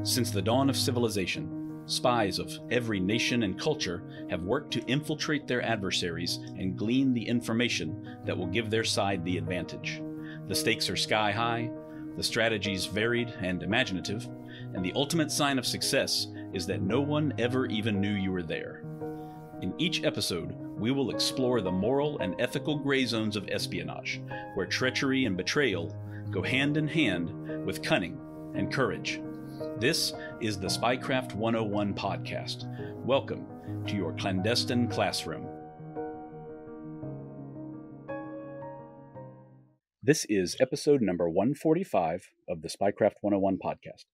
Since the dawn of civilization, spies of every nation and culture have worked to infiltrate their adversaries and glean the information that will give their side the advantage. The stakes are sky high, the strategies varied and imaginative, and the ultimate sign of success is that no one ever even knew you were there. In each episode, we will explore the moral and ethical gray zones of espionage, where treachery and betrayal go hand in hand with cunning and courage. This is the Spycraft 101 podcast. Welcome to your clandestine classroom. This is episode number 145 of the Spycraft 101 podcast.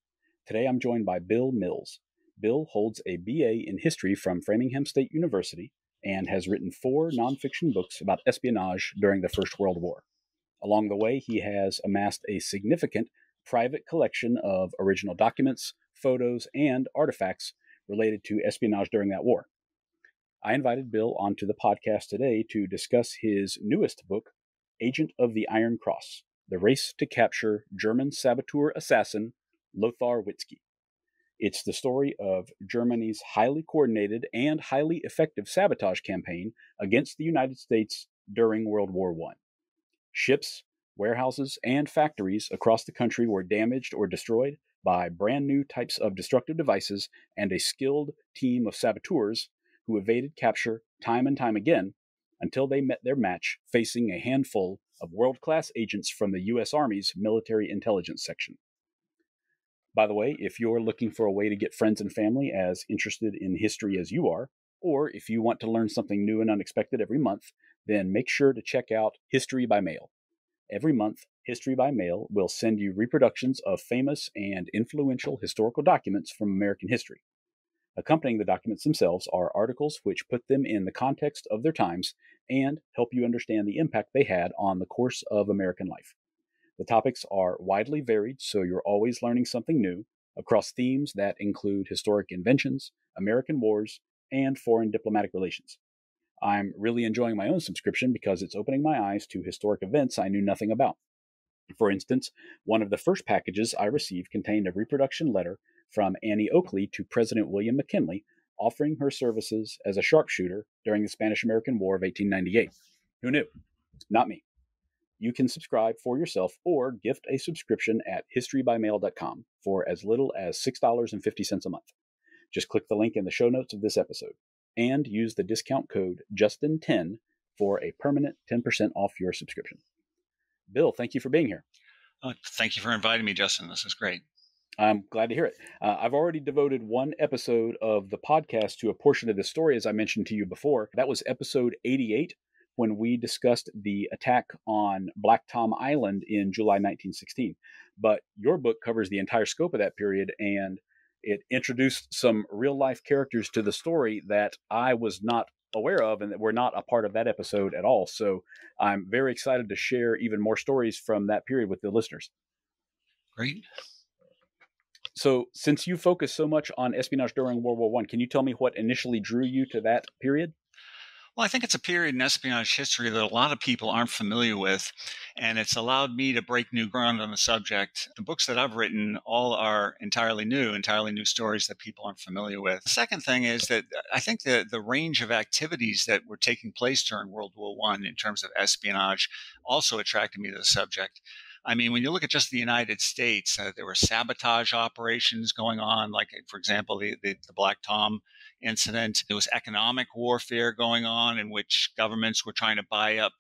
Today I'm joined by Bill Mills. Bill holds a BA in history from Framingham State University and has written 4 nonfiction books about espionage during the First World War. Along the way, he has amassed a significant private collection of original documents, photos, and artifacts related to espionage during that war. I invited Bill onto the podcast today to discuss his newest book, Agent of the Iron Cross: The Race to Capture German Saboteur Assassin Lothar Witzke. It's the story of Germany's highly coordinated and highly effective sabotage campaign against the United States during World War I. Ships, warehouses, and factories across the country were damaged or destroyed by brand new types of destructive devices and a skilled team of saboteurs who evaded capture time and time again until they met their match facing a handful of world-class agents from the U.S. Army's Military Intelligence Section. By the way, if you're looking for a way to get friends and family as interested in history as you are, or if you want to learn something new and unexpected every month, then make sure to check out History by Mail. Every month, History by Mail will send you reproductions of famous and influential historical documents from American history. Accompanying the documents themselves are articles which put them in the context of their times and help you understand the impact they had on the course of American life. The topics are widely varied, so you're always learning something new across themes that include historic inventions, American wars, and foreign diplomatic relations. I'm really enjoying my own subscription because it's opening my eyes to historic events I knew nothing about. For instance, one of the first packages I received contained a reproduction letter from Annie Oakley to President William McKinley offering her services as a sharpshooter during the Spanish-American War of 1898. Who knew? Not me. You can subscribe for yourself or gift a subscription at historybymail.com for as little as $6.50 a month. Just click the link in the show notes of this episode and use the discount code JUSTIN10 for a permanent 10% off your subscription. Bill, thank you for being here. Thank you for inviting me, Justin. This is great. I'm glad to hear it. I've already devoted one episode of the podcast to a portion of this story, as I mentioned to you before. That was episode 88, when we discussed the attack on Black Tom Island in July 1916. But your book covers the entire scope of that period, and it introduced some real-life characters to the story that I was not aware of and that were not a part of that episode at all. So I'm very excited to share even more stories from that period with the listeners. Great. So since you focus so much on espionage during World War I, can you tell me what initially drew you to that period? Well, I think it's a period in espionage history that a lot of people aren't familiar with, and it's allowed me to break new ground on the subject. The books that I've written all are entirely new stories that people aren't familiar with. The second thing is that I think the range of activities that were taking place during World War I in terms of espionage also attracted me to the subject. I mean, when you look at just the United States, there were sabotage operations going on, like, for example, the Black Tom incident. There was economic warfare going on in which governments were trying to buy up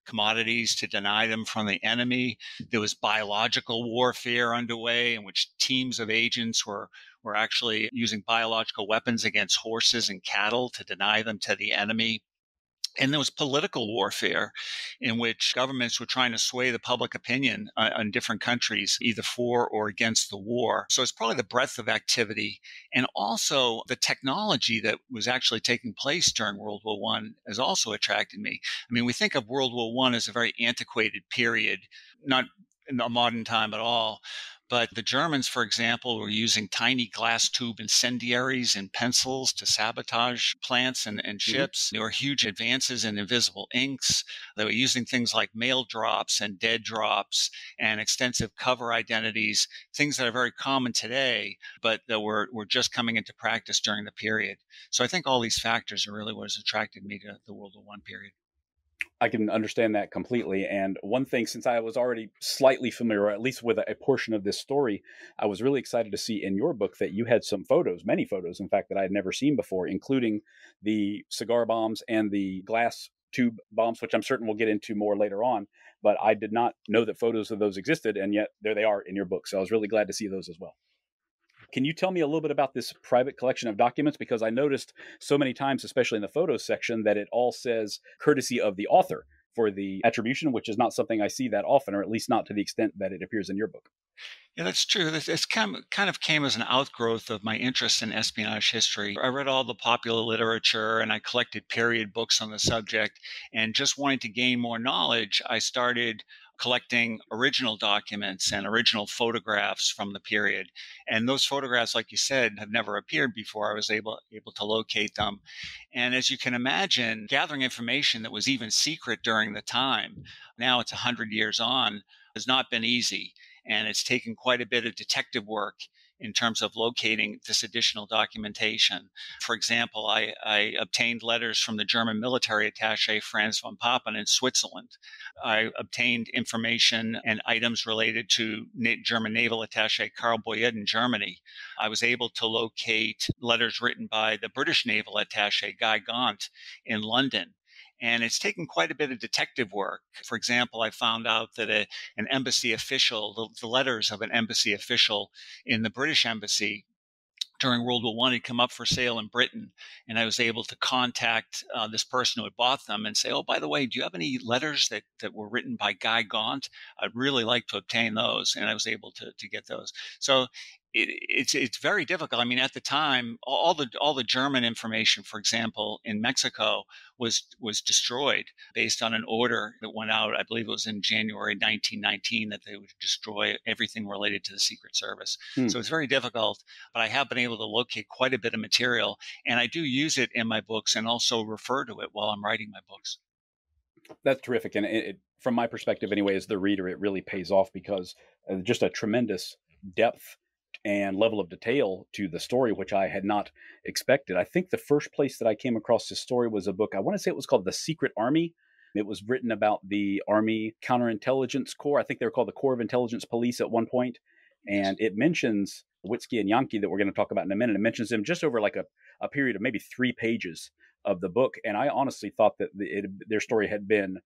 commodities to deny them from the enemy. There was biological warfare underway in which teams of agents were actually using biological weapons against horses and cattle to deny them to the enemy. And there was political warfare in which governments were trying to sway the public opinion in different countries, either for or against the war. So it's probably the breadth of activity and also the technology that was actually taking place during World War I has also attracted me. I mean, we think of World War I as a very antiquated period, not in a modern time at all. But the Germans, for example, were using tiny glass tube incendiaries and pencils to sabotage plants and Hmm. ships. There were huge advances in invisible inks. They were using things like mail drops and dead drops and extensive cover identities, things that are very common today, but that were just coming into practice during the period. So I think all these factors are really what has attracted me to the World War I period. I can understand that completely. And one thing, since I was already slightly familiar, or at least with a portion of this story, I was really excited to see in your book that you had some photos, many photos, in fact, that I had never seen before, including the cigar bombs and the glass tube bombs, which I'm certain we'll get into more later on. But I did not know that photos of those existed, and yet there they are in your book. So I was really glad to see those as well. Can you tell me a little bit about this private collection of documents? Because I noticed so many times, especially in the photos section, that it all says courtesy of the author for the attribution, which is not something I see that often, or at least not to the extent that it appears in your book. Yeah, that's true. This kind of came as an outgrowth of my interest in espionage history. I read all the popular literature and I collected period books on the subject. And just wanting to gain more knowledge, I started collecting original documents and original photographs from the period. And those photographs, like you said, have never appeared before. I was able to locate them. And as you can imagine, gathering information that was even secret during the time, now it's 100 years on, has not been easy. And it's taken quite a bit of detective work in terms of locating this additional documentation. For example, I obtained letters from the German military attaché Franz von Papen in Switzerland. I obtained information and items related to German naval attaché Karl Boyet in Germany. I was able to locate letters written by the British naval attaché Guy Gaunt in London. And it's taken quite a bit of detective work. For example, I found out that an embassy official, the letters of an embassy official in the British embassy during World War I had come up for sale in Britain. And I was able to contact this person who had bought them and say, oh, by the way, do you have any letters that were written by Guy Gaunt? I'd really like to obtain those. And I was able to get those. So it's very difficult. I mean, at the time, all the German information, for example, in Mexico was destroyed based on an order that went out. I believe it was in January 1919 that they would destroy everything related to the Secret Service. Hmm. So it's very difficult, but I have been able to locate quite a bit of material, and I do use it in my books and also refer to it while I'm writing my books. That's terrific. And from my perspective, anyway, as the reader, it really pays off because just a tremendous depth and level of detail to the story, which I had not expected. I think the first place that I came across this story was a book. I want to say it was called The Secret Army. It was written about the Army Counterintelligence Corps. I think they were called the Corps of Intelligence Police at one point. And it mentions Witzke and Yankee that we're going to talk about in a minute. It mentions them just over like a period of maybe 3 pages of the book. And I honestly thought that their story had been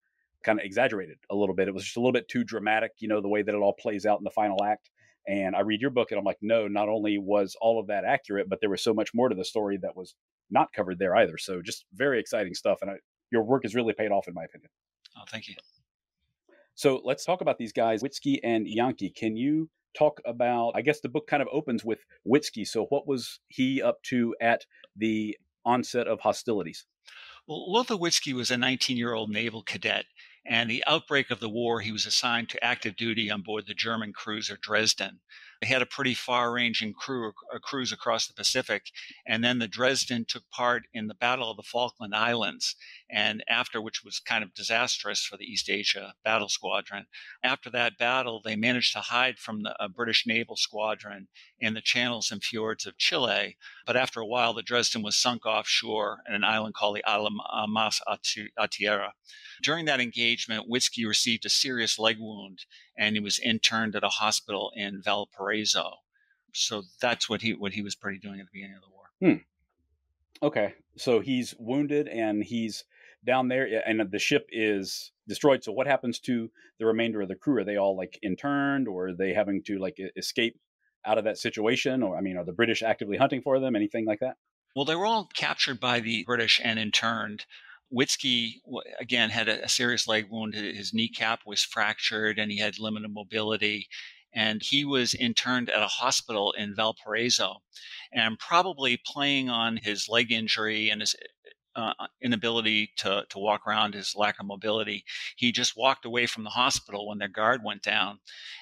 kind of exaggerated a little bit. It was just a little bit too dramatic, the way that it all plays out in the final act. And I read your book and I'm like, no, not only was all of that accurate, but there was so much more to the story that was not covered there either. So just very exciting stuff. And your work has really paid off, in my opinion. Oh, thank you. So let's talk about these guys, Witzke and Yankee. Can you talk about, I guess the book kind of opens with Witzke. So what was he up to at the onset of hostilities? Well, Lothar Witzke was a 19-year-old naval cadet, and the outbreak of the war, he was assigned to active duty on board the German cruiser Dresden. They had a pretty far-ranging cruise across the Pacific, and then the Dresden took part in the Battle of the Falkland Islands, and after which was kind of disastrous for the East Asia Battle Squadron. After that battle, they managed to hide from the British naval squadron in the channels and fjords of Chile, but after a while, the Dresden was sunk offshore in an island called the Amassed During that engagement, Witzke received a serious leg wound, and he was interned at a hospital in Valparaiso. So that's what he was pretty doing at the beginning of the war. Hmm. Okay, so he's wounded and he's down there, and the ship is destroyed. So what happens to the remainder of the crew? Are they all like interned, or are they having to like escape out of that situation? Or I mean, are the British actively hunting for them? Anything like that? Well, they were all captured by the British and interned. Witzke, again, had a serious leg wound. His kneecap was fractured and he had limited mobility. And he was interned at a hospital in Valparaiso. And probably playing on his leg injury and inability to walk around, his lack of mobility, he just walked away from the hospital when their guard went down.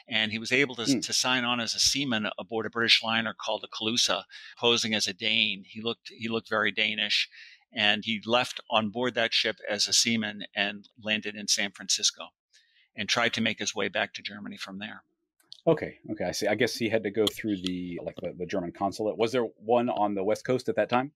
And he was able to sign on as a seaman aboard a British liner called the Calusa, posing as a Dane. He looked very Danish. And he left on board that ship as a seaman and landed in San Francisco and tried to make his way back to Germany from there. Okay, I see. I guess he had to go through the German consulate. Was there one on the West Coast at that time?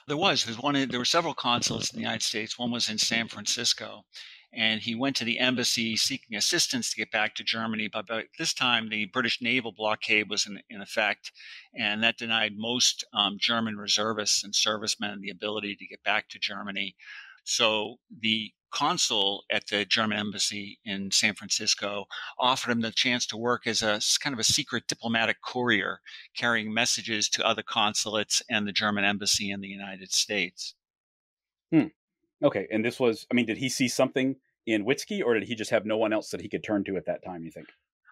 There were several consulates in the United States. One was in San Francisco, and he went to the embassy seeking assistance to get back to Germany. But by this time, the British naval blockade was in effect, and that denied most German reservists and servicemen the ability to get back to Germany. So the consul at the German embassy in San Francisco offered him the chance to work as a kind of a secret diplomatic courier, carrying messages to other consulates and the German embassy in the United States. Okay, and this was, did he see something in Witzke, or did he just have no one else that he could turn to at that time, you think?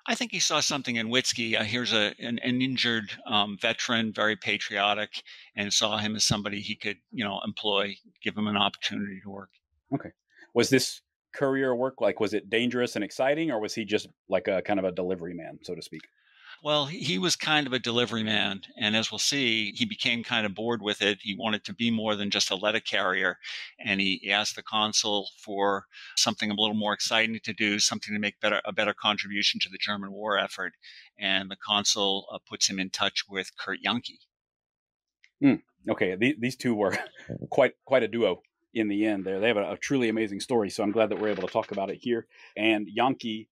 I think he saw something in Witzke. Here's an injured veteran, very patriotic, and saw him as somebody he could, employ, give him an opportunity to work. Okay. Was this courier work, was it dangerous and exciting, or was he just like a kind of a delivery man, so to speak? Well, he was kind of a delivery man. And as we'll see, he became kind of bored with it. He wanted to be more than just a letter carrier. And he asked the consul for something a little more exciting to do, something to make a better contribution to the German war effort. And the consul puts him in touch with Kurt Janke. Okay, these two were quite a duo in the end there. They have a truly amazing story, so I'm glad that we're able to talk about it here. And Janke,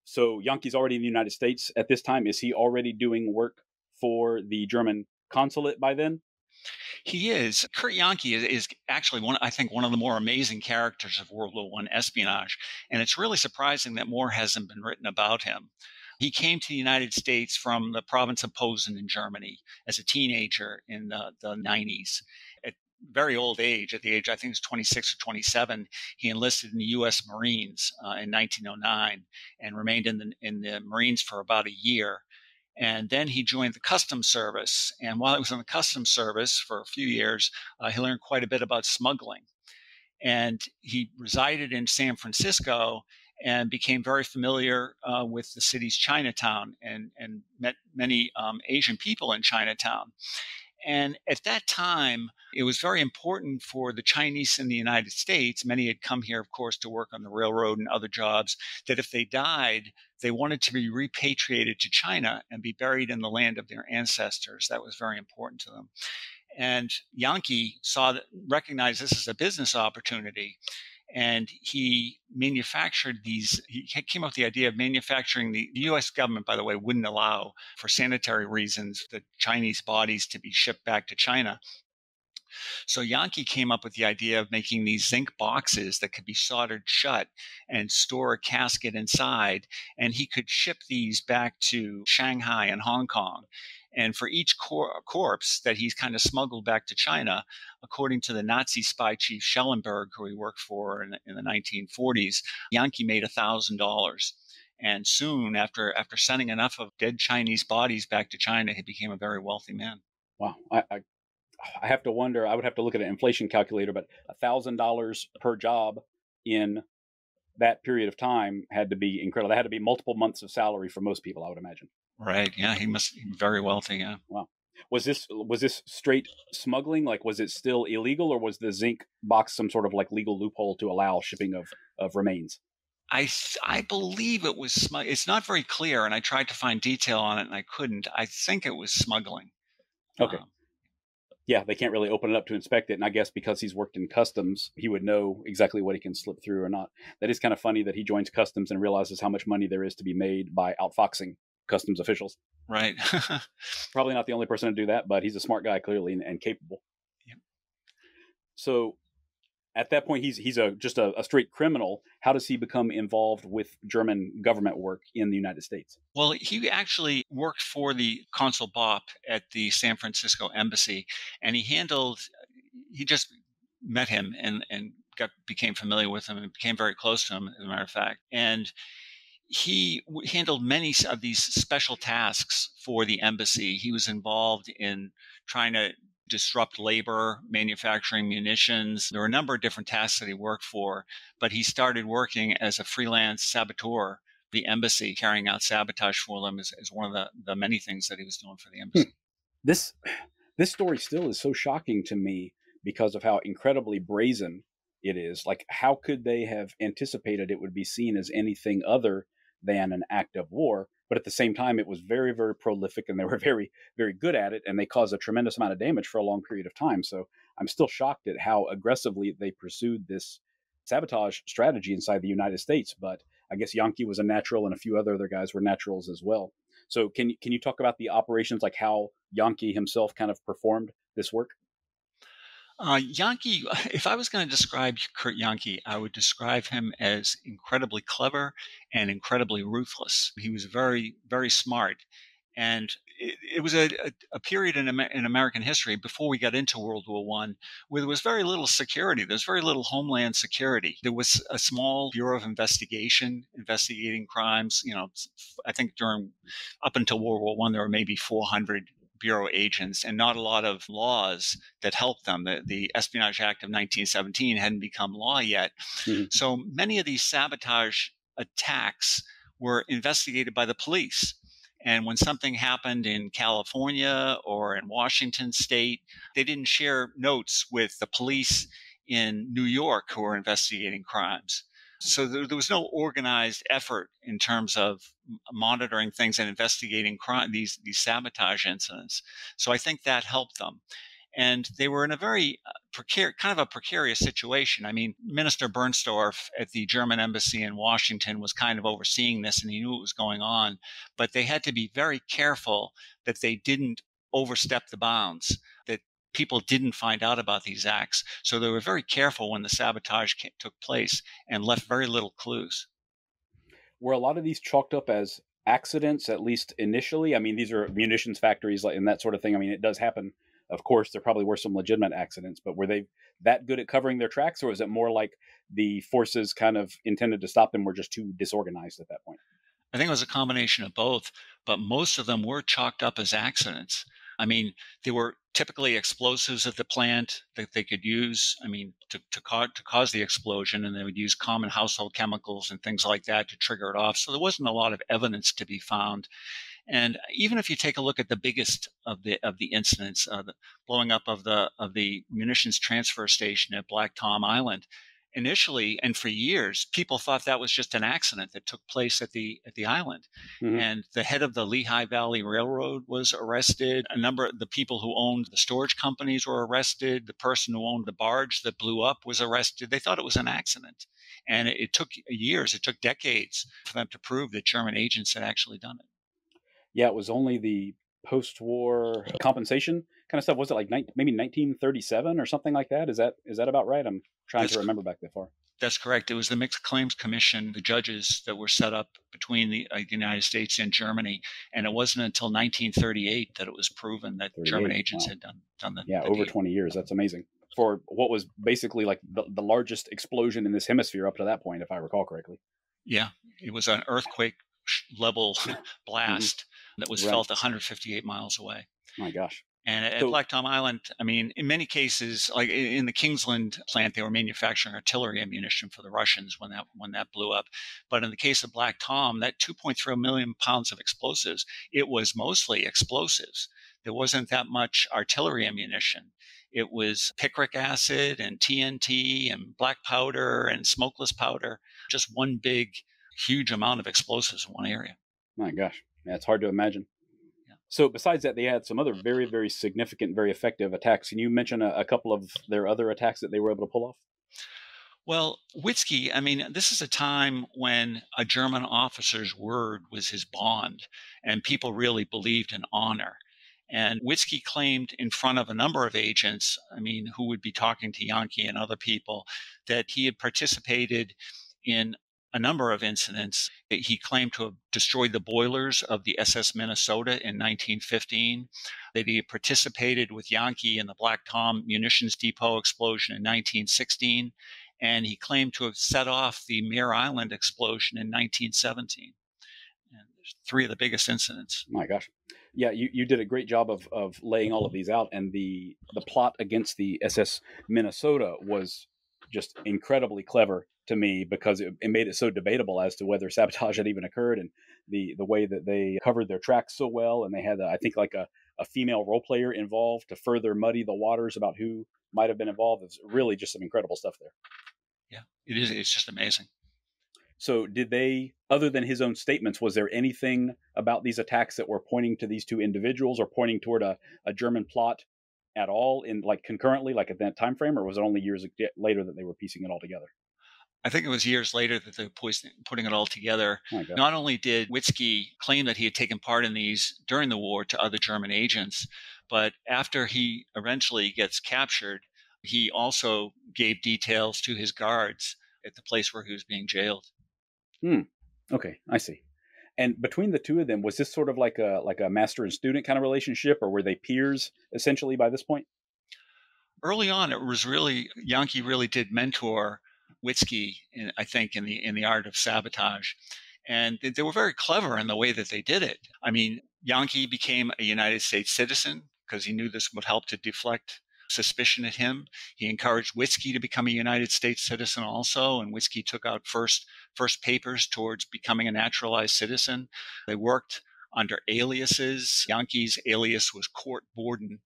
so Janke's already in the United States at this time. Is he already doing work for the German consulate by then? He is. Kurt Janke is actually one of the more amazing characters of World War I espionage. And it's really surprising that more hasn't been written about him. He came to the United States from the province of Posen in Germany as a teenager in the 90s. At very old age, at the age, I think it was 26 or 27, he enlisted in the U.S. Marines in 1909 and remained in the Marines for about a year. And then he joined the Customs Service. And while he was in the Customs Service for a few years, he learned quite a bit about smuggling. And he resided in San Francisco and became very familiar with the city's Chinatown and met many Asian people in Chinatown. And at that time, it was very important for the Chinese in the United States. Many had come here, of course, to work on the railroad and other jobs, that if they died, they wanted to be repatriated to China and be buried in the land of their ancestors. That was very important to them. And Janke recognized this as a business opportunity. And he manufactured these. He came up with the idea of manufacturing the U.S. government, by the way, wouldn't allow, for sanitary reasons, the Chinese bodies to be shipped back to China. So Janke came up with the idea of making these zinc boxes that could be soldered shut and store a casket inside. And he could ship these back to Shanghai and Hong Kong. And for each corpse that he's kind of smuggled back to China, according to the Nazi spy chief Schellenberg, who he worked for in the 1940s, Janke made $1,000. And soon after sending enough of dead Chinese bodies back to China, he became a very wealthy man. Wow. I have to wonder, I would have to look at an inflation calculator, but $1,000 per job in that period of time had to be incredible. That had to be multiple months of salary for most people, I would imagine. Right. Yeah, he must be very wealthy. Yeah. Wow. Was this straight smuggling? Was it still illegal, or was the zinc box some sort of legal loophole to allow shipping of remains? I believe it was it's not very clear, and I tried to find detail on it and I couldn't. I think it was smuggling. Okay. Yeah, they can't really open it up to inspect it. And I guess because he's worked in customs, he would know exactly what he can slip through or not. That is kind of funny that he joins customs and realizes how much money there is to be made by outfoxing customs officials. Right. Probably not the only person to do that, but he's a smart guy, clearly, and capable. Yep. So at that point, he's just a straight criminal. How does he become involved with German government work in the United States? Well, he actually worked for the Consul Bopp at the San Francisco embassy, and he just met him and became familiar with him and became very close to him, as a matter of fact. And he handled many of these special tasks for the embassy. He was involved in trying to disrupt labor, manufacturing munitions. There were a number of different tasks that he worked for, but he started working as a freelance saboteur. The embassy carrying out sabotage for them is one of the many things that he was doing for the embassy. This this story still is so shocking to me because of how incredibly brazen it is. Like, how could they have anticipated it would be seen as anything other than an act of war? But at the same time, it was very, very prolific, and they were very, very good at it, and they caused a tremendous amount of damage for a long period of time. So I'm still shocked at how aggressively they pursued this sabotage strategy inside the United States. But I guess Yankee was a natural, and a few other guys were naturals as well. So can you talk about the operations, like how Yankee himself kind of performed this work? Yankee, if I was going to describe Kurt Yankee, I would describe him as incredibly clever and incredibly ruthless. He was very, very smart. And it was a period in American history before we got into World War I where there was very little security. There was very little homeland security. There was a small Bureau of Investigation investigating crimes. I think up until World War I, there were maybe 400 Bureau agents and not a lot of laws that helped them. The Espionage Act of 1917 hadn't become law yet. Mm-hmm. So many of these sabotage attacks were investigated by the police. And when something happened in California or in Washington state, they didn't share notes with the police in New York who were investigating crimes. So there was no organized effort in terms of monitoring things and investigating these sabotage incidents. So I think that helped them. And they were in a very precarious situation. I mean, Minister Bernstorff at the German embassy in Washington was kind of overseeing this, and he knew what was going on. But they had to be very careful that they didn't overstep the bounds, that people didn't find out about these acts. So they were very careful when the sabotage took place and left very little clues. Were a lot of these chalked up as accidents, at least initially? I mean, these are munitions factories and that sort of thing. I mean, it does happen. Of course, there probably were some legitimate accidents, but were they that good at covering their tracks, or is it more like the forces kind of intended to stop them were just too disorganized at that point? I think it was a combination of both, but most of them were chalked up as accidents. I mean, there were typically explosives at the plant that they could use, to cause the explosion, and they would use common household chemicals and things like that to trigger it off. So there wasn't a lot of evidence to be found. And even if you take a look at the biggest of the incidents, the blowing up of the munitions transfer station at Black Tom Island, initially and for years, people thought that was just an accident that took place at the island. Mm-hmm. And the head of the Lehigh Valley Railroad was arrested. A number of the people who owned the storage companies were arrested. The person who owned the barge that blew up was arrested. They thought it was an accident. And it took years, it took decades for them to prove that German agents had actually done it. Yeah, it was only the post-war compensation kind of stuff. Was it like maybe 1937 or something like that? Is that about right? I'm trying to remember back that far. That's correct. It was the Mixed Claims Commission, the judges that were set up between the United States and Germany, and it wasn't until 1938 that it was proven that German agents had done the over deed. 20 years. That's amazing for what was basically like the largest explosion in this hemisphere up to that point, if I recall correctly. Yeah, it was an earthquake level blast that was felt 158 miles away. My gosh. And at Black Tom Island, I mean, in many cases, like in the Kingsland plant, they were manufacturing artillery ammunition for the Russians when that blew up. But in the case of Black Tom, that 2.3 million pounds of explosives, it was mostly explosives. There wasn't that much artillery ammunition. It was picric acid and TNT and black powder and smokeless powder, just one big, huge amount of explosives in one area. My gosh. Yeah, it's hard to imagine. So besides that, they had some other very, very significant, very effective attacks. Can you mention a couple of their other attacks that they were able to pull off? Well, Witzke, I mean, this is a time when a German officer's word was his bond, and people really believed in honor. And Witzke claimed in front of a number of agents, who would be talking to Yankee and other people, that he had participated in a number of incidents. He claimed to have destroyed the boilers of the SS Minnesota in 1915, that he had participated with Yankee in the Black Tom munitions depot explosion in 1916, and he claimed to have set off the Mare Island explosion in 1917. And three of the biggest incidents. My gosh. Yeah, you did a great job of laying all of these out, and the plot against the SS Minnesota was just incredibly clever to me because it made it so debatable as to whether sabotage had even occurred, and the way that they covered their tracks so well, and they had I think like a female role player involved to further muddy the waters about who might have been involved. It's really just some incredible stuff there. Yeah, it is. It's just amazing. So, did they, other than his own statements, was there anything about these attacks that were pointing to these two individuals or pointing toward a German plot at all, in like concurrently, like at that time frame, or was it only years later that they were piecing it all together? I think it was years later that they were putting it all together. Oh my God. Not only did Witzke claim that he had taken part in these during the war to other German agents, but after he eventually gets captured, he also gave details to his guards at the place where he was being jailed. Okay, I see. And between the two of them, was this sort of like a master and student kind of relationship, or were they peers essentially by this point? Early on, it was really Yankee really did mentor Witzke, I think, in the art of sabotage, and they were very clever in the way that they did it. I mean, Yankee became a United States citizen because he knew this would help to deflect suspicion at him. He encouraged Witzke to become a United States citizen also, and Witzke took out first papers towards becoming a naturalized citizen. They worked under aliases. Yankee's alias was Court Borden,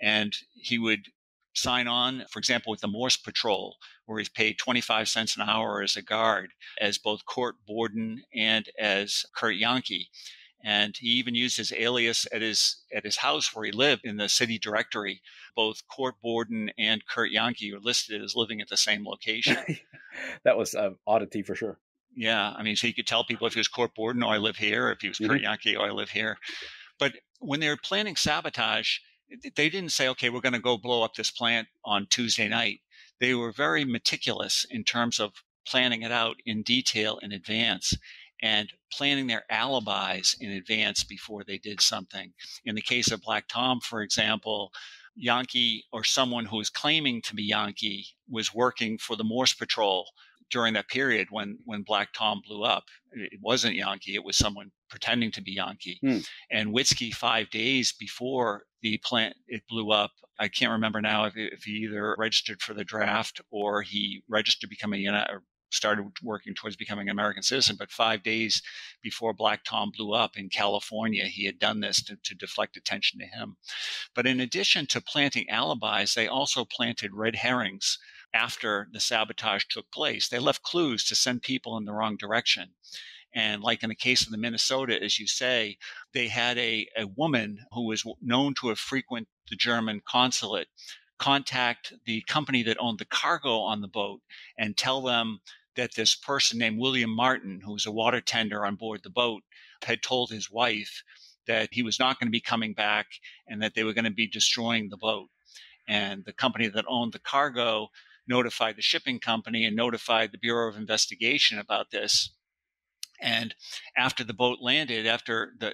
and he would sign on, for example, with the Morse Patrol, where he's paid 25 cents an hour as a guard, as both Court Borden and as Kurt Yankee. And he even used his alias at his house where he lived in the city directory. Both Court Borden and Kurt Yankee are listed as living at the same location. That was an oddity for sure. Yeah, I mean, so you could tell people if he was Court Borden, oh, I live here. If he was Kurt Yankee, oh, I live here. But when they were planning sabotage, they didn't say, okay, we're going to go blow up this plant on Tuesday night. They were very meticulous in terms of planning it out in detail in advance and planning their alibis in advance before they did something. In the case of Black Tom, for example, Yankee or someone who was claiming to be Yankee was working for the Morse Patrol during that period when Black Tom blew up. It wasn't Yankee, it was someone pretending to be Yankee. And Witzke, 5 days before the plant it blew up, I can't remember now if he either registered for the draft or he registered to become or started working towards becoming an American citizen. But 5 days before Black Tom blew up in California, he had done this to deflect attention to him. But in addition to planting alibis, they also planted red herrings after the sabotage took place. They left clues to send people in the wrong direction. And like in the case of the Minnesota, as you say, they had a woman who was known to have frequented the German consulate contact the company that owned the cargo on the boat and tell them that this person named William Martin, who was a water tender on board the boat, had told his wife that he was not going to be coming back and that they were going to be destroying the boat. And the company that owned the cargo notified the shipping company and notified the Bureau of Investigation about this. And after the boat landed, after the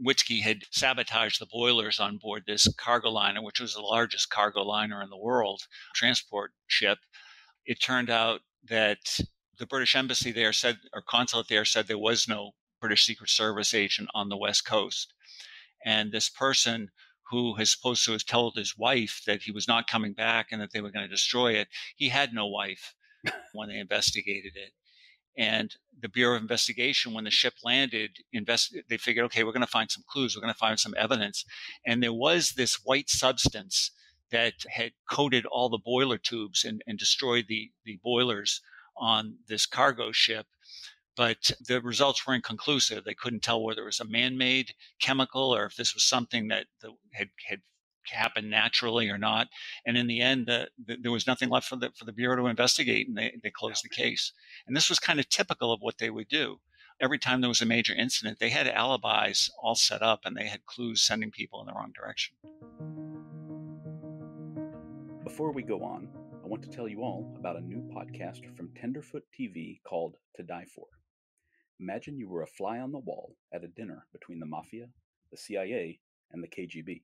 Witzke had sabotaged the boilers on board this cargo liner, which was the largest cargo liner in the world, transport ship, it turned out that the British embassy there said, or consulate there said, there was no British Secret Service agent on the West Coast. And this person who was supposed to have told his wife that he was not coming back and that they were going to destroy it, he had no wife when they investigated it. And the Bureau of Investigation, when the ship landed, they figured, okay, we're going to find some clues. We're going to find some evidence. And there was this white substance that had coated all the boiler tubes and destroyed the boilers on this cargo ship. But the results were inconclusive. They couldn't tell whether it was a man-made chemical or if this was something that had happened naturally or not. And in the end, there was nothing left for the Bureau to investigate, and they closed the case. And this was kind of typical of what they would do. Every time there was a major incident, they had alibis all set up, and they had clues sending people in the wrong direction. Before we go on, I want to tell you all about a new podcast from Tenderfoot TV called To Die For. Imagine you were a fly on the wall at a dinner between the Mafia, the CIA, and the KGB.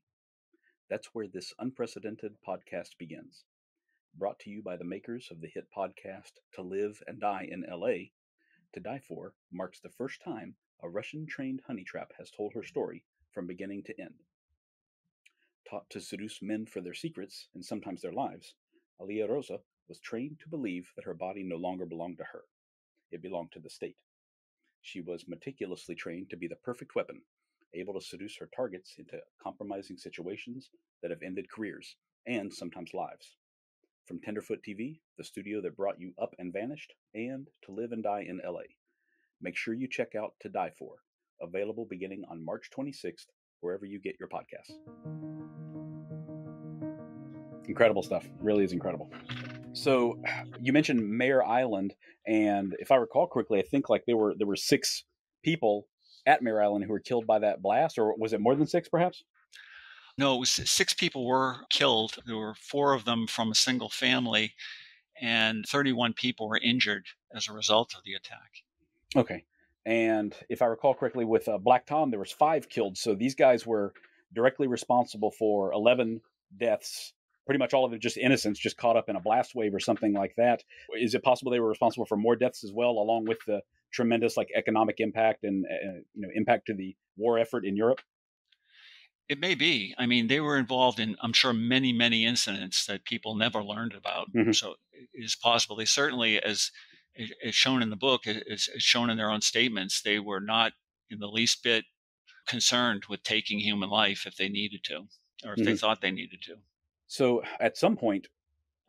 That's where this unprecedented podcast begins. Brought to you by the makers of the hit podcast To Live and Die in LA, To Die For marks the first time a Russian-trained honey trap has told her story from beginning to end. Taught to seduce men for their secrets and sometimes their lives, Alia Rosa was trained to believe that her body no longer belonged to her. It belonged to the state. She was meticulously trained to be the perfect weapon, able to seduce her targets into compromising situations that have ended careers and sometimes lives. From Tenderfoot TV, the studio that brought you Up and Vanished, and To Live and Die in LA. Make sure you check out To Die For, available beginning on March 26th, wherever you get your podcasts. Incredible stuff. Really is incredible. So you mentioned Mare Island, and if I recall correctly, I think like there were 6 people at Mare Island who were killed by that blast, or was it more than 6 perhaps? No, it was 6 people were killed. There were 4 of them from a single family, and 31 people were injured as a result of the attack. Okay. And if I recall correctly, with Black Tom, there was 5 killed. So these guys were directly responsible for 11 deaths. Pretty much all of it just innocents, just caught up in a blast wave or something like that. Is it possible they were responsible for more deaths as well, along with the tremendous like economic impact and impact to the war effort in Europe? It may be. I mean, they were involved in, I'm sure, many, many incidents that people never learned about. Mm-hmm. So it is possible. They certainly, as shown in the book, as shown in their own statements, they were not in the least bit concerned with taking human life if they needed to, or if they thought they needed to. So at some point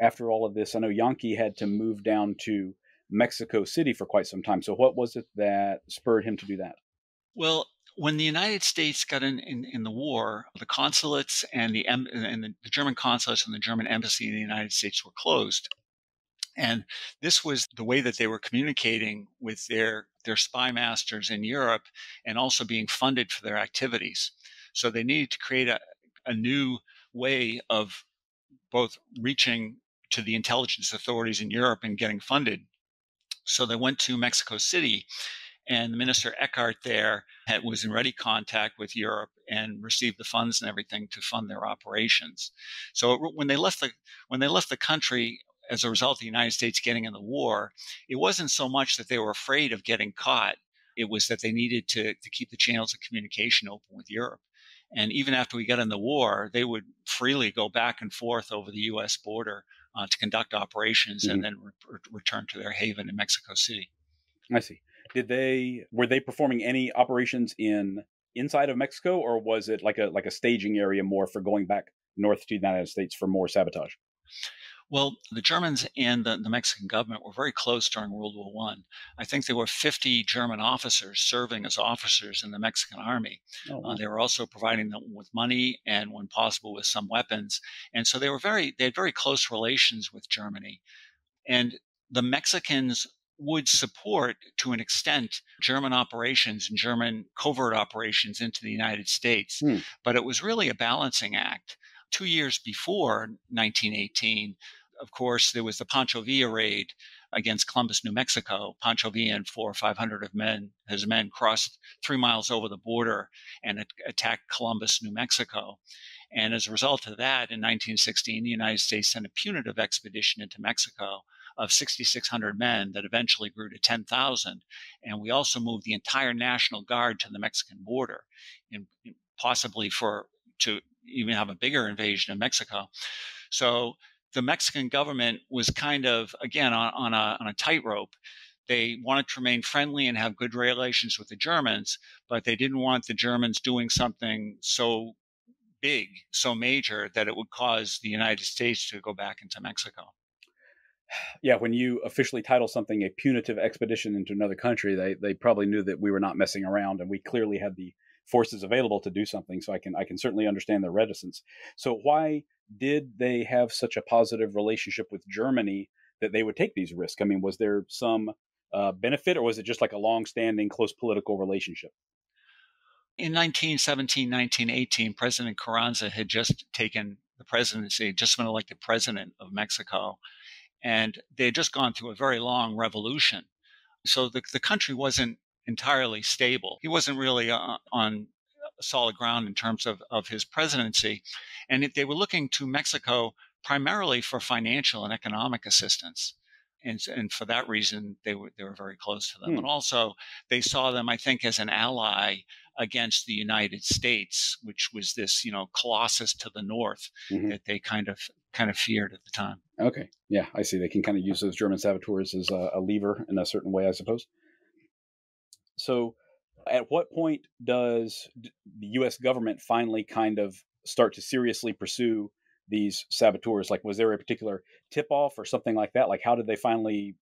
after all of this, I know Yankee had to move down to Mexico City for quite some time. So what was it that spurred him to do that? Well, when the United States got in the war, the consulates and the German consulates and the German embassy in the United States were closed. And this was the way that they were communicating with their spy masters in Europe and also being funded for their activities. So they needed to create a new way of both reaching to the intelligence authorities in Europe and getting funded. So they went to Mexico City, and Minister Eckhart there was in ready contact with Europe and received the funds and everything to fund their operations. So when they left the country as a result of the United States getting in the war, it wasn't so much that they were afraid of getting caught. It was that they needed to keep the channels of communication open with Europe. And even after we got in the war, they would freely go back and forth over the U.S. border to conduct operations and then return to their haven in Mexico City. I see. Were they performing any operations inside of Mexico, or was it like a staging area more for going back north to the United States for more sabotage? Well, the Germans and the Mexican government were very close during World War I. I think there were 50 German officers serving as officers in the Mexican army. Oh, wow. They were also providing them with money and, when possible, with some weapons. And so they had very close relations with Germany. And the Mexicans would support, to an extent, German operations and German covert operations into the United States. But it was really a balancing act. 2 years before 1918, of course, there was the Pancho Villa raid against Columbus, New Mexico. Pancho Villa and 400 or 500 of his men crossed 3 miles over the border and attacked Columbus, New Mexico. And as a result of that, in 1916, the United States sent a punitive expedition into Mexico of 6,600 men that eventually grew to 10,000. And we also moved the entire National Guard to the Mexican border, and possibly to even have a bigger invasion of Mexico. So the Mexican government was kind of, again, on a tightrope. They wanted to remain friendly and have good relations with the Germans, but they didn't want the Germans doing something so big, so major, that it would cause the United States to go back into Mexico. Yeah, when you officially title something a punitive expedition into another country, they probably knew that we were not messing around, and we clearly had the forces available to do something. So I can certainly understand their reticence. So why did they have such a positive relationship with Germany that they would take these risks? I mean, was there some benefit, or was it just like a long-standing close political relationship? In 1917, 1918, President Carranza had just taken the presidency, just been elected president of Mexico. And they had just gone through a very long revolution. So the country wasn't entirely stable. He wasn't really on solid ground in terms of his presidency. And they were looking to Mexico primarily for financial and economic assistance. And for that reason, they were very close to them. Hmm. And also, they saw them, I think, as an ally against the United States, which was this, colossus to the north Mm-hmm. that they kind of feared at the time. Okay. Yeah, I see. They can kind of use those German saboteurs as a lever in a certain way, I suppose. So, at what point does the U.S. government finally kind of start to seriously pursue these saboteurs? Like, was there a particular tip-off or something like that? Like, how did they finally,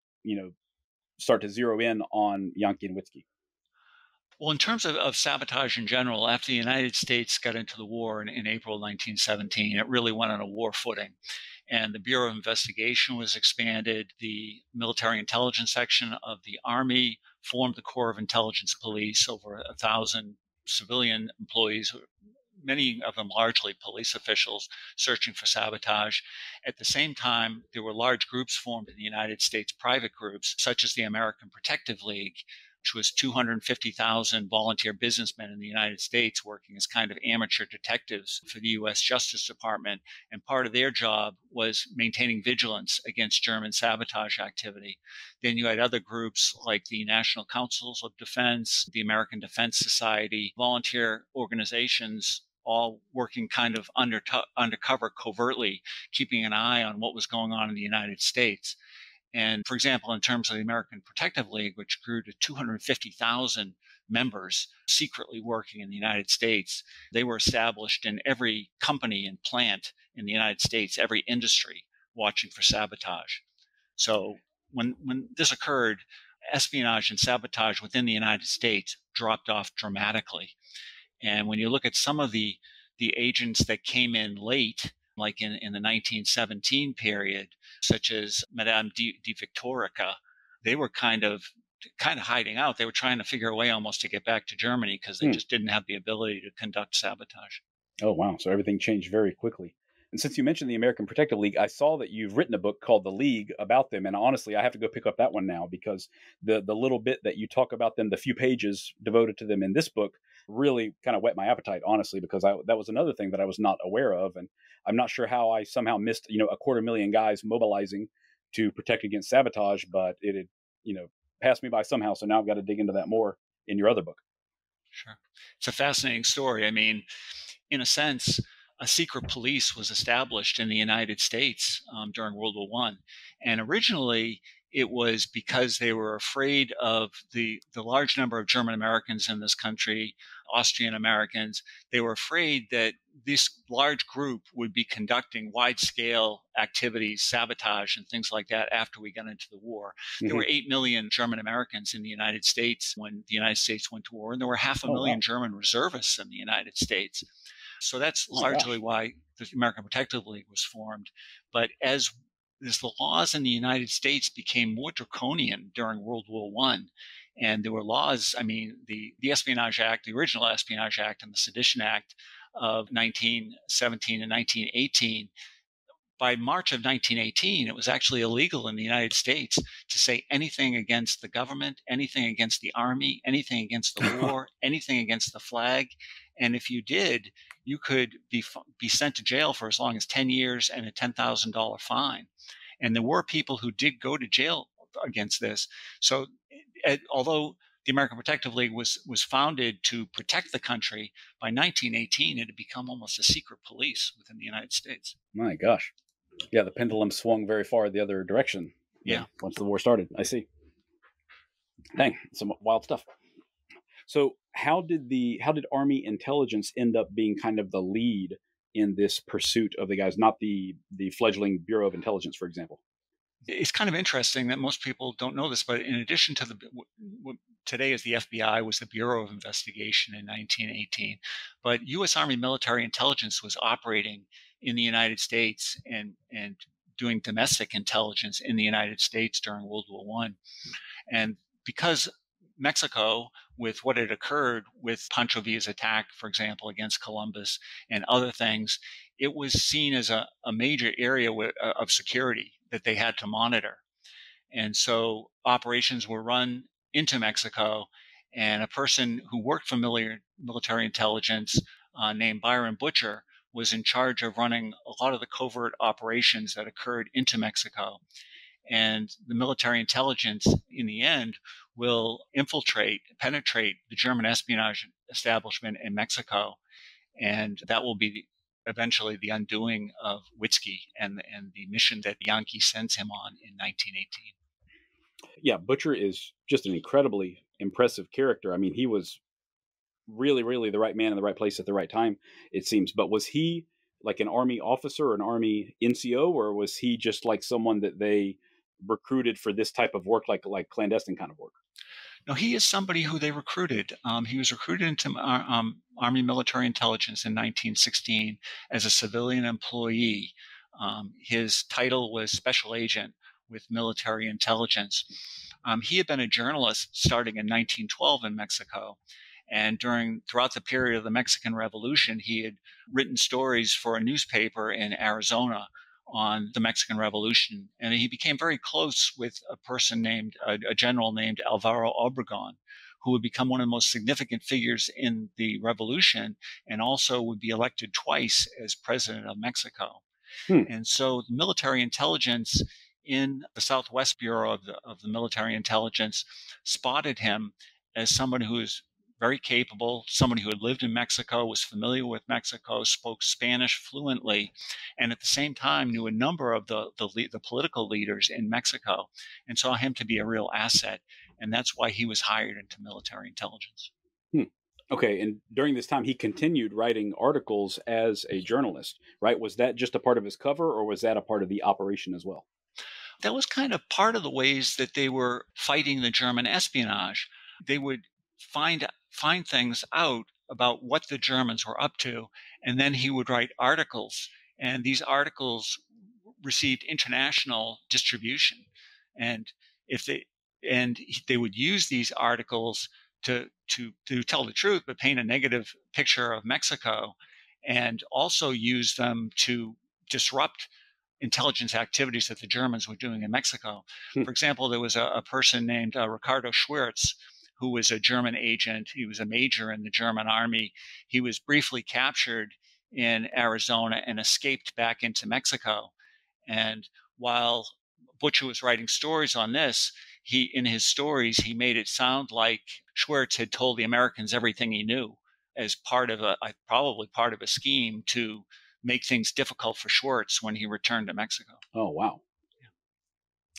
start to zero in on Yankee and Witzke? Well, in terms of sabotage in general, after the United States got into the war in April 1917, it really went on a war footing. And the Bureau of Investigation was expanded. The military intelligence section of the Army formed the Corps of Intelligence Police, over 1,000 civilian employees, many of them largely police officials, searching for sabotage. At the same time, there were large groups formed in the United States, private groups, such as the American Protective League, which was 250,000 volunteer businessmen in the United States working as kind of amateur detectives for the U.S. Justice Department. And part of their job was maintaining vigilance against German sabotage activity. Then you had other groups like the National Councils of Defense, the American Defense Society, volunteer organizations, all working kind of undercover covertly, keeping an eye on what was going on in the United States. And for example, in terms of the American Protective League, which grew to 250,000 members secretly working in the United States, they were established in every company and plant in the United States, every industry, watching for sabotage. So when this occurred, espionage and sabotage within the United States dropped off dramatically. And when you look at some of the agents that came in late, like in the 1917 period, such as Madame de Victorica, they were kind of hiding out. They were trying to figure a way almost to get back to Germany because they just didn't have the ability to conduct sabotage. Oh, wow. So everything changed very quickly. And since you mentioned the American Protective League, I saw that you've written a book called The League about them. And honestly, I have to go pick up that one now because the little bit that you talk about them, the few pages devoted to them in this book, really kind of whet my appetite, honestly, because that was another thing that I was not aware of. And I'm not sure how I somehow missed, 250,000 guys mobilizing to protect against sabotage, but it had, passed me by somehow. So now I've got to dig into that more in your other book. Sure. It's a fascinating story. I mean, in a sense, a secret police was established in the United States during World War One, and originally it was because they were afraid of the large number of German Americans in this country, Austrian Americans. They were afraid that this large group would be conducting wide-scale activities, sabotage, and things like that after we got into the war. Mm-hmm. There were 8 million German Americans in the United States when the United States went to war, and there were 500,000 German reservists in the United States. So that's largely why the American Protective League was formed. But as the laws in the United States became more draconian during World War I, and there were laws, I mean, the Espionage Act, the original Espionage Act, and the Sedition Act of 1917 and 1918, by March of 1918, it was actually illegal in the United States to say anything against the government, anything against the army, anything against the war, anything against the flag. And if you did, you could be sent to jail for as long as 10 years and a $10,000 fine. And there were people who did go to jail against this. So although the American Protective League was founded to protect the country, by 1918, it had become almost a secret police within the United States. My gosh. Yeah, the pendulum swung very far the other direction. Yeah. Once the war started, I see. Dang, some wild stuff. So how did Army intelligence end up being kind of the lead in this pursuit of the guys, not the fledgling Bureau of Intelligence, for example? It's kind of interesting that most people don't know this, but in addition to what today is the FBI, was the Bureau of Investigation in 1918. But U.S. Army military intelligence was operating in the United States and doing domestic intelligence in the United States during World War I. And because Mexico, with what had occurred with Pancho Villa's attack, for example, against Columbus and other things, it was seen as a major area of security that they had to monitor. And so operations were run into Mexico, and a person who worked for military intelligence named Byron Butcher was in charge of running a lot of the covert operations that occurred into Mexico. and the military intelligence in the end will penetrate the German espionage establishment in Mexico, and that will be eventually the undoing of Witzke and the mission that Yankee sends him on in 1918. Yeah, Butcher is just an incredibly impressive character. I mean, he was really, really the right man in the right place at the right time, it seems. But was he like an Army officer or an Army NCO, or was he just like someone that they recruited for this type of work, like clandestine kind of work? No, he is somebody who they recruited. He was recruited into Army military intelligence in 1916 as a civilian employee. His title was Special Agent with Military Intelligence. He had been a journalist starting in 1912 in Mexico. And throughout the period of the Mexican Revolution, he had written stories for a newspaper in Arizona on the Mexican Revolution. And he became very close with a general named Alvaro Obregon, who would become one of the most significant figures in the revolution and also would be elected twice as president of Mexico. And so the military intelligence in the Southwest Bureau of the military intelligence spotted him as someone who is very capable, somebody who had lived in Mexico, was familiar with Mexico, spoke Spanish fluently, and at the same time knew a number of the political leaders in Mexico, and saw him to be a real asset. And that's why he was hired into military intelligence. Okay, and during this time, he continued writing articles as a journalist, right? Was that just a part of his cover, or was that a part of the operation as well? That was kind of part of the ways that they were fighting the German espionage. They would find things out about what the Germans were up to, and then he would write articles, and these articles received international distribution. And if they would use these articles to tell the truth, but paint a negative picture of Mexico, and also use them to disrupt intelligence activities that the Germans were doing in Mexico. For example, there was a person named Ricardo Schwirtz, who was a German agent. He was a major in the German army. He was briefly captured in Arizona and escaped back into Mexico. And while Butcher was writing stories on this, in his stories, he made it sound like Schwirtz had told the Americans everything he knew as probably part of a scheme to make things difficult for Schwartz when he returned to Mexico. Oh, wow. Yeah.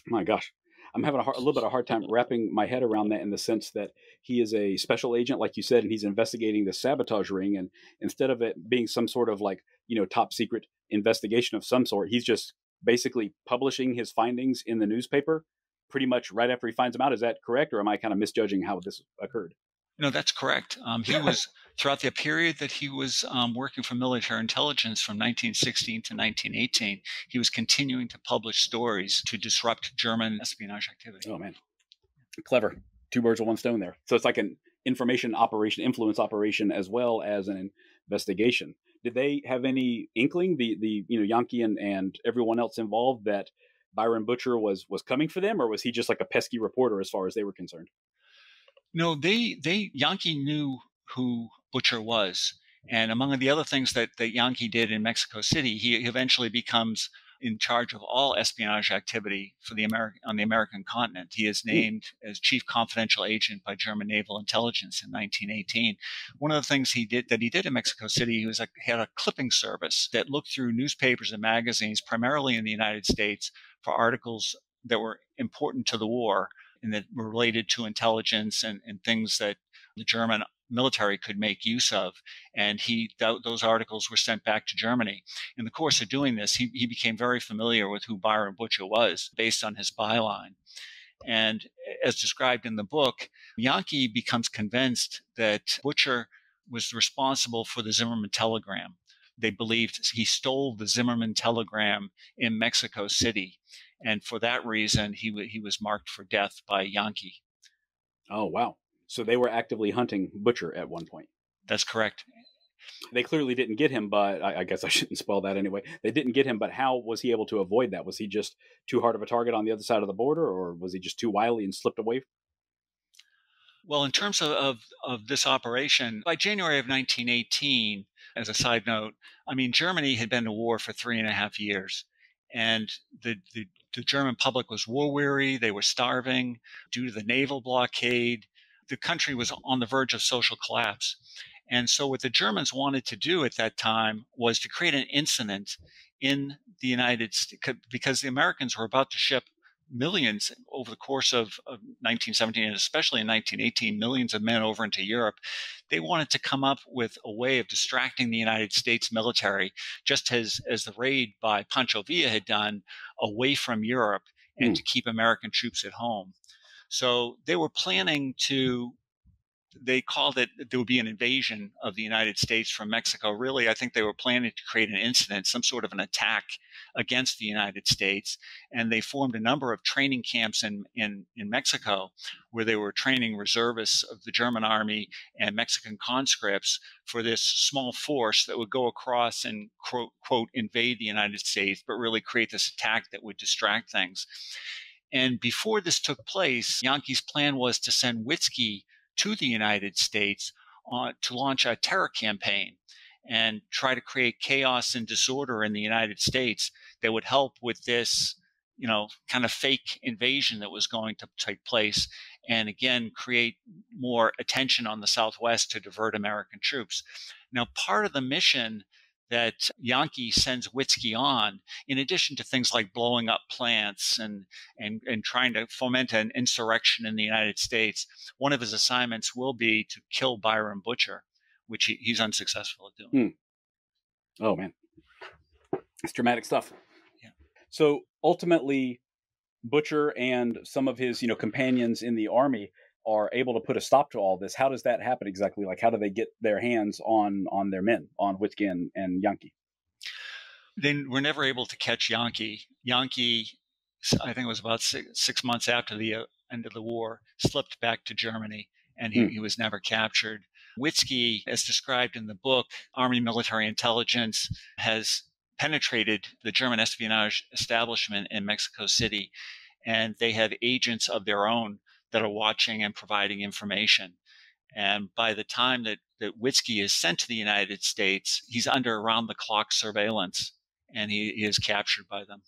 My gosh. I'm having a little bit of a hard time wrapping my head around that, in the sense that he is a special agent, like you said, and he's investigating the sabotage ring. And instead of it being some sort of top secret investigation of some sort, he's just basically publishing his findings in the newspaper pretty much right after he finds them out. Is that correct? Or am I kind of misjudging how this occurred? No, that's correct. He was, throughout the period that he was working for military intelligence from 1916 to 1918, he was continuing to publish stories to disrupt German espionage activity. Oh, man. Clever. Two birds with one stone there. So it's like an information operation, influence operation, as well as an investigation. Did they have any inkling, the Yankee and everyone else involved, that Byron Butcher was coming for them, or was he just like a pesky reporter as far as they were concerned? No, Yankee knew who Butcher was. And among the other things that Yankee did in Mexico City, he eventually becomes in charge of all espionage activity for on the American continent. He is named as chief confidential agent by German naval intelligence in 1918. One of the things he did in Mexico City, he had a clipping service that looked through newspapers and magazines, primarily in the United States, for articles that were important to the war and that were related to intelligence and things that the German military could make use of. And those articles were sent back to Germany. In the course of doing this, he became very familiar with who Byron Butcher was based on his byline. And as described in the book, Yankee becomes convinced that Butcher was responsible for the Zimmerman telegram. They believed he stole the Zimmerman telegram in Mexico City. And for that reason, he was marked for death by Yankee. Oh, wow. So they were actively hunting Butcher at one point. That's correct. They clearly didn't get him, but I guess I shouldn't spoil that anyway. They didn't get him, but how was he able to avoid that? Was he just too hard of a target on the other side of the border, or was he just too wily and slipped away? Well, in terms of this operation, by January of 1918, as a side note, Germany had been at war for 3.5 years. And the German public was war weary. They were starving due to the naval blockade. The country was on the verge of social collapse. And so what the Germans wanted to do at that time was to create an incident in the United States, because the Americans were about to ship millions over the course of 1917, and especially in 1918, millions of men over into Europe. They wanted to come up with a way of distracting the United States military, just as the raid by Pancho Villa had done, away from Europe, and to keep American troops at home. So they were planning to, they called it, there would be an invasion of the United States from Mexico. Really, I think they were planning to create an incident, some sort of an attack against the United States. And they formed a number of training camps in Mexico, where they were training reservists of the German army and Mexican conscripts for this small force that would go across and, quote, invade the United States, but really create this attack that would distract things. And before this took place, Yankee's plan was to send Witzke to the United States to launch a terror campaign and try to create chaos and disorder in the United States that would help with this, kind of fake invasion that was going to take place, and again, create more attention on the Southwest to divert American troops. Now, part of the mission that Yankee sends Witzke on, in addition to things like blowing up plants and trying to foment an insurrection in the United States, one of his assignments will be to kill Byron Butcher, which he's unsuccessful at doing. Oh, man. It's dramatic stuff. Yeah. So ultimately, Butcher and some of his, companions in the army are able to put a stop to all this. How does that happen exactly? Like, how do they get their hands on their men, on Witzke and Yankee? They were never able to catch Yankee. Yankee, I think it was about six months after the end of the war, slipped back to Germany, and he was never captured. Witzke, as described in the book, Army Military Intelligence has penetrated the German espionage establishment in Mexico City, and they have agents of their own that are watching and providing information. And by the time that Witzke is sent to the United States, he's under around-the-clock surveillance, and he is captured by them.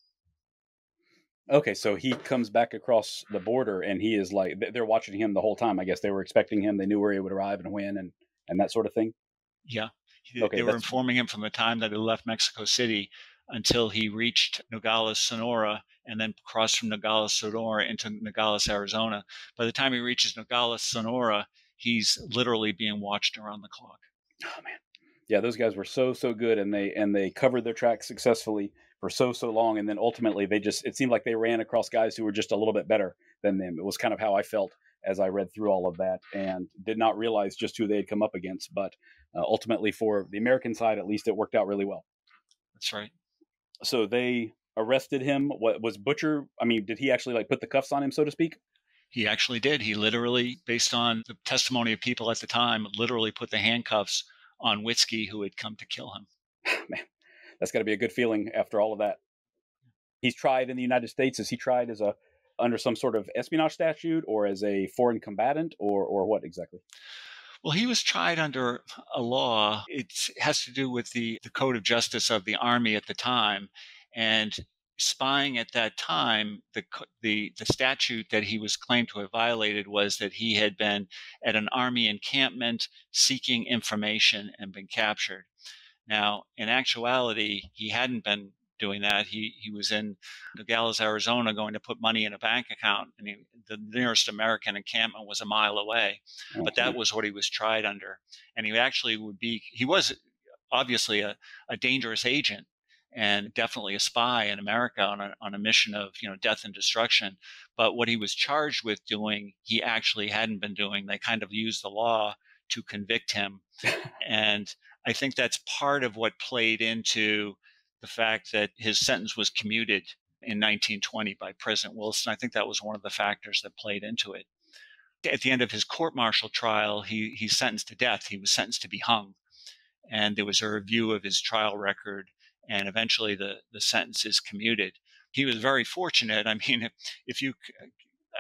Okay, so he comes back across the border, and he is like, they're watching him the whole time. I guess they were expecting him. They knew where he would arrive and when and that sort of thing. Yeah. Okay, they were informing him from the time that he left Mexico City until he reached Nogales, Sonora, and then crossed from Nogales, Sonora into Nogales, Arizona. By the time he reaches Nogales, Sonora, he's literally being watched around the clock. Oh, man. Yeah, those guys were so good, and they covered their tracks successfully for so long, and then ultimately it seemed like they ran across guys who were just a little bit better than them. It was kind of how I felt as I read through all of that, and did not realize just who they had come up against. But ultimately, for the American side, at least, it worked out really well. That's right. So they arrested him. What was Butcher? I mean, did he actually put the cuffs on him, so to speak? He actually did. He literally, based on the testimony of people at the time, literally put the handcuffs on Witzke, who had come to kill him. Man, that's got to be a good feeling after all of that. He's tried in the United States. Is he tried as under some sort of espionage statute, or as a foreign combatant, or what exactly? Well, he was tried under a law. It has to do with the Code of Justice of the Army at the time. And spying at that time, the statute that he was claimed to have violated was that he had been at an Army encampment seeking information and been captured. Now, in actuality, he hadn't been doing that. He was in Nogales, Arizona, going to put money in a bank account, and the nearest American encampment was a mile away. But that was what he was tried under. And he was obviously a dangerous agent, and definitely a spy in America on a mission of death and destruction. But what he was charged with doing, he actually hadn't been doing. They kind of used the law to convict him. And I think that's part of what played into the fact that his sentence was commuted in 1920 by President Wilson. I think that was one of the factors that played into it. At the end of his court-martial trial, he's sentenced to death. He was sentenced to be hung. And there was a review of his trial record, and eventually the sentence is commuted. He was very fortunate. I mean,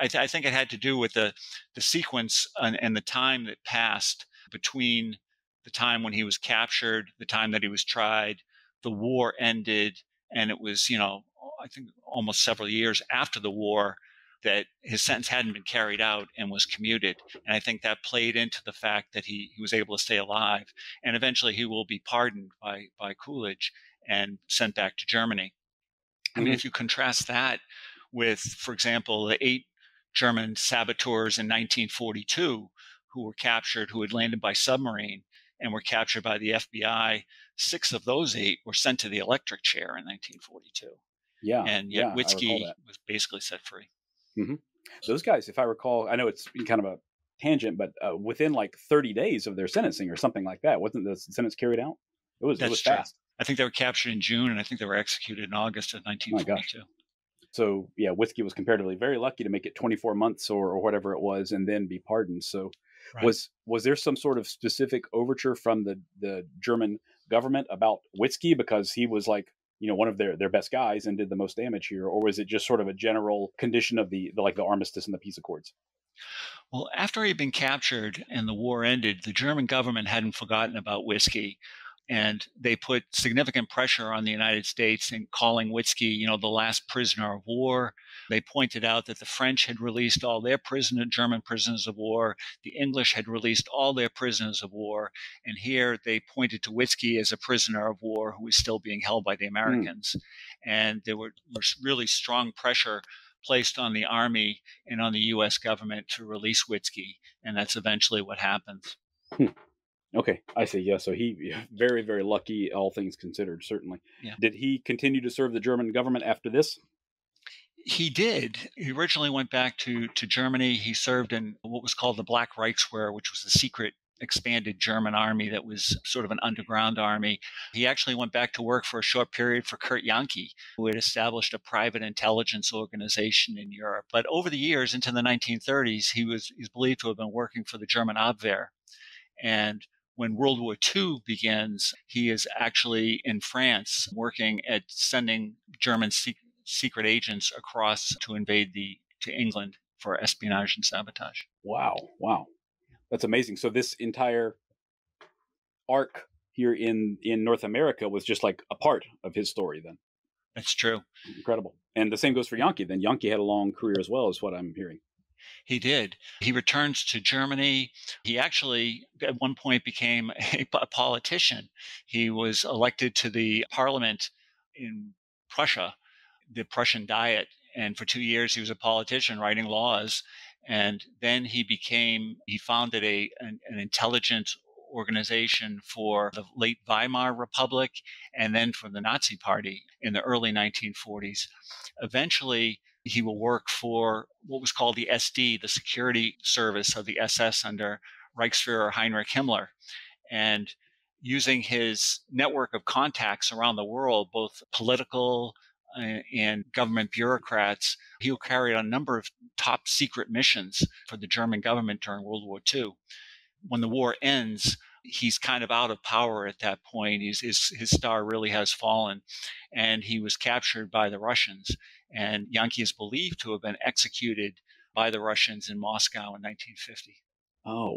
I think it had to do with the sequence and the time that passed between the time when he was captured, the time that he was tried, the war ended, and it was, I think, almost several years after the war, that his sentence hadn't been carried out and was commuted. And I think that played into the fact that he was able to stay alive. And eventually he will be pardoned by Coolidge and sent back to Germany. I mean, if you contrast that with, for example, the 8 German saboteurs in 1942 who were captured, who had landed by submarine and were captured by the FBI, 6 of those 8 were sent to the electric chair in 1942. Yeah. And yet I recall Witzke that. was basically set free. Those guys, if I recall, I know it's kind of a tangent, but within like 30 days of their sentencing or something like that, wasn't the sentence carried out? It was true. fast. I think they were captured in June, and I think they were executed in August of 1942. My gosh. So yeah, Witzke was comparatively very lucky to make it 24 months or whatever it was, and then be pardoned. So Right. was there some sort of specific overture from the German government about Witzke because he was like, one of their best guys and did the most damage here, or was it just sort of a general condition of the armistice and the peace accords? Well, after he'd been captured and the war ended, the German government hadn't forgotten about Witzke. And they put significant pressure on the United States in calling Witzke, the last prisoner of war. They pointed out that the French had released all their German prisoners of war. The English had released all their prisoners of war. And here they pointed to Witzke as a prisoner of war who was still being held by the Americans. And there was really strong pressure placed on the Army and on the U.S. government to release Witzke. And that's eventually what happened. Okay, I see. Yeah, so he very, very lucky, all things considered, certainly. Yeah. Did he continue to serve the German government after this? He did. He originally went back to Germany. He served in what was called the Black Reichswehr, which was a secret expanded German army that was sort of an underground army. He actually went back to work for a short period for Kurt Janke, who had established a private intelligence organization in Europe. But over the years, into the 1930s, he's believed to have been working for the German Abwehr. And when World War II begins, he is actually in France working at sending German secret agents across to invade to England for espionage and sabotage. Wow. That's amazing. So this entire arc here in North America was just like a part of his story then. That's true. Incredible. And the same goes for Janke. Then Janke had a long career as well, is what I'm hearing. He did. He returns to Germany. He actually, at one point, became a politician. He was elected to the parliament in Prussia, the Prussian Diet. And for 2 years, he was a politician writing laws. And then he founded an intelligence organization for the late Weimar Republic and then for the Nazi Party in the early 1940s. Eventually, he will work for what was called the SD, the security service of the SS under Reichsführer Heinrich Himmler. And using his network of contacts around the world, both political and government bureaucrats, he'll carry out a number of top secret missions for the German government during World War II. When the war ends, he's kind of out of power at that point. His star really has fallen, and he was captured by the Russians. And Janke is believed to have been executed by the Russians in Moscow in 1950. Oh,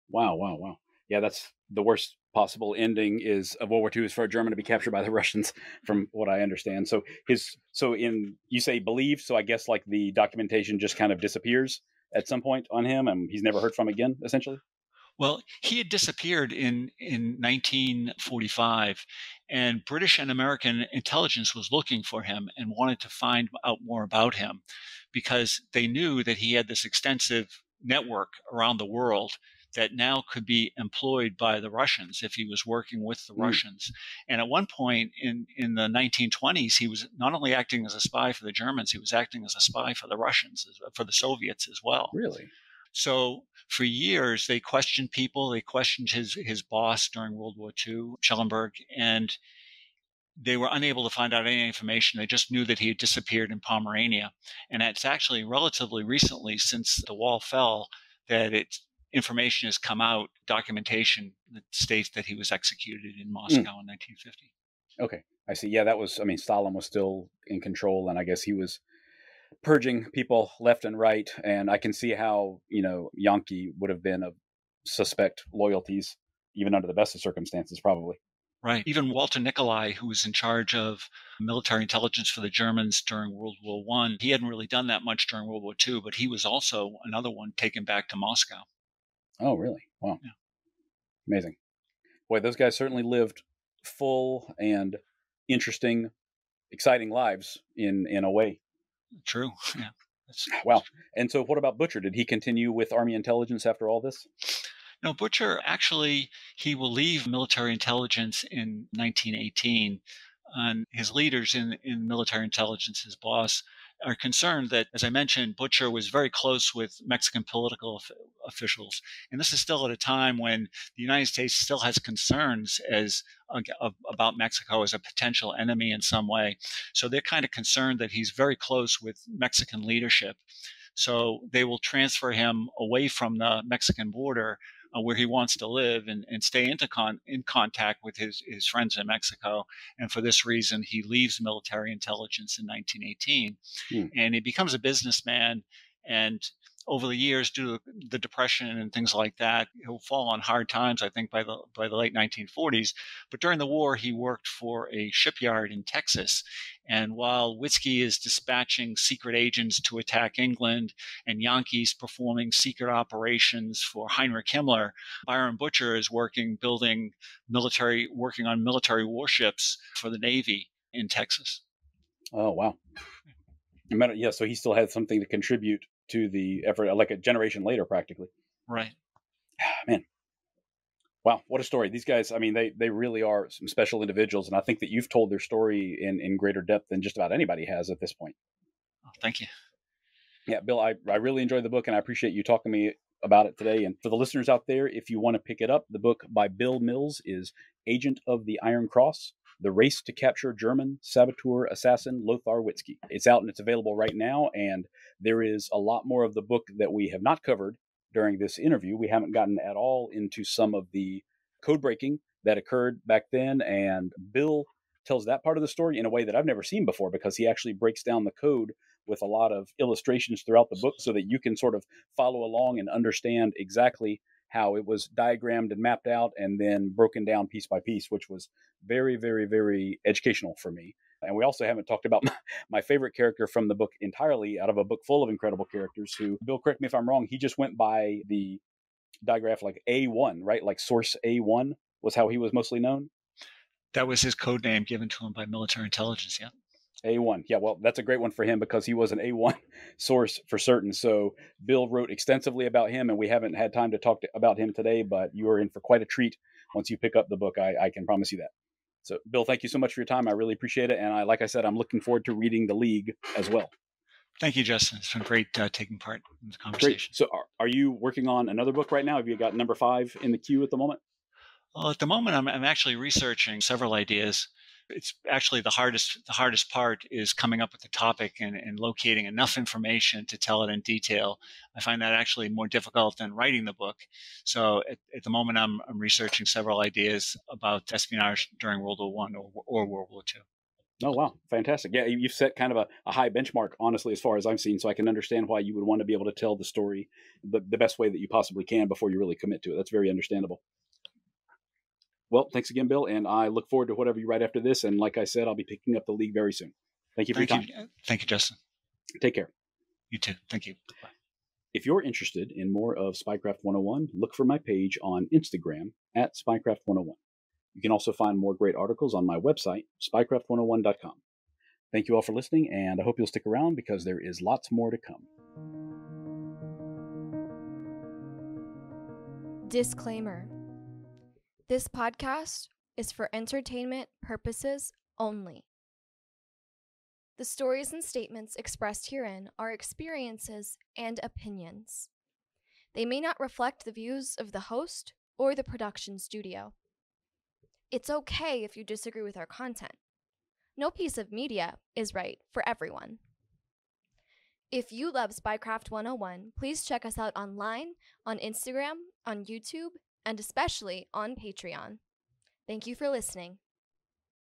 wow. Yeah, that's the worst possible ending of World War II is for a German to be captured by the Russians, from what I understand. So you say believed, so I guess like the documentation just kind of disappears at some point on him and he's never heard from again, essentially? Well, he had disappeared in 1945, and British and American intelligence was looking for him and wanted to find out more about him because they knew that he had this extensive network around the world that now could be employed by the Russians if he was working with the Russians. And at one point in the 1920s, he was not only acting as a spy for the Germans, he was acting as a spy for the Russians, for the Soviets as well. Really? So for years, they questioned people. They questioned his boss during World War II, Schellenberg, and they were unable to find out any information. They just knew that he had disappeared in Pomerania. And it's actually relatively recently, since the wall fell, that information has come out, documentation that states that he was executed in Moscow in 1950. Okay, I see. Yeah, Stalin was still in control, and I guess he was purging people left and right. And I can see how, Janke would have been of suspect loyalties, even under the best of circumstances, probably. Right. Even Walter Nicolai, who was in charge of military intelligence for the Germans during World War I, he hadn't really done that much during World War II, but he was also another one taken back to Moscow. Oh, really? Wow. Yeah. Amazing. Boy, those guys certainly lived full and interesting, exciting lives in a way. True. Yeah. Wow. And so what about Butcher? Did he continue with Army intelligence after all this? No, Butcher actually, he will leave military intelligence in 1918. And his leaders in military intelligence, his boss, are concerned that, as I mentioned, Butcher was very close with Mexican political officials. And this is still at a time when the United States still has concerns about Mexico as a potential enemy in some way. So they're kind of concerned that he's very close with Mexican leadership. So they will transfer him away from the Mexican border where he wants to live and stay in contact with his friends in Mexico. And for this reason, he leaves military intelligence in 1918 and he becomes a businessman. And over the years, due to the Depression and things like that, he'll fall on hard times, I think, by the late 1940s. But during the war, he worked for a shipyard in Texas. And while Witzke is dispatching secret agents to attack England and Yankees performing secret operations for Heinrich Himmler, Byron Butcher is working on military warships for the Navy in Texas. Oh, wow. Yeah, so he still had something to contribute to the effort, like a generation later, practically. Right. Man. Wow, what a story. These guys, I mean, they really are some special individuals, and I think that you've told their story in greater depth than just about anybody has at this point. Oh, thank you. Yeah, Bill, I really enjoyed the book, and I appreciate you talking to me about it today. And for the listeners out there, if you want to pick it up, the book by Bill Mills is Agent of the Iron Cross: The Race to Capture German Saboteur Assassin Lothar Witzke. It's out and it's available right now, and there is a lot more of the book that we have not covered during this interview. We haven't gotten at all into some of the code breaking that occurred back then, and Bill tells that part of the story in a way that I've never seen before, because he actually breaks down the code with a lot of illustrations throughout the book so that you can sort of follow along and understand exactly how it was diagrammed and mapped out and then broken down piece by piece, which was very, very, very educational for me. And we also haven't talked about my favorite character from the book entirely, out of a book full of incredible characters, who, Bill, correct me if I'm wrong, he just went by the digraph like A1, right? Like Source A1 was how he was mostly known. That was his code name given to him by military intelligence, yeah. A1. Yeah, well, that's a great one for him because he was an A1 source for certain. So Bill wrote extensively about him, and we haven't had time to talk about him today, but you are in for quite a treat once you pick up the book. I can promise you that. So, Bill, thank you so much for your time. I really appreciate it. And like I said, I'm looking forward to reading The League as well. Thank you, Justin. It's been great taking part in the conversation. Great. So are you working on another book right now? Have you got number 5 in the queue at the moment? Well, at the moment, I'm actually researching several ideas. It's actually the hardest part is coming up with the topic and locating enough information to tell it in detail. I find that actually more difficult than writing the book. So at the moment, I'm researching several ideas about espionage during World War I or World War II. Oh, wow. Fantastic. Yeah, you've set kind of a high benchmark, honestly, as far as I've seen. So I can understand why you would want to be able to tell the story the best way that you possibly can before you really commit to it. That's very understandable. Well, thanks again, Bill, and I look forward to whatever you write after this. And like I said, I'll be picking up The League very soon. Thank you for your time. Thank you, Justin. Take care. You too. Thank you. Bye. If you're interested in more of Spycraft 101, look for my page on Instagram at Spycraft 101. You can also find more great articles on my website, spycraft101.com. Thank you all for listening, and I hope you'll stick around because there is lots more to come. Disclaimer. This podcast is for entertainment purposes only. The stories and statements expressed herein are experiences and opinions. They may not reflect the views of the host or the production studio. It's okay if you disagree with our content. No piece of media is right for everyone. If you love Spycraft 101, please check us out online, on Instagram, on YouTube, and especially on Patreon. Thank you for listening.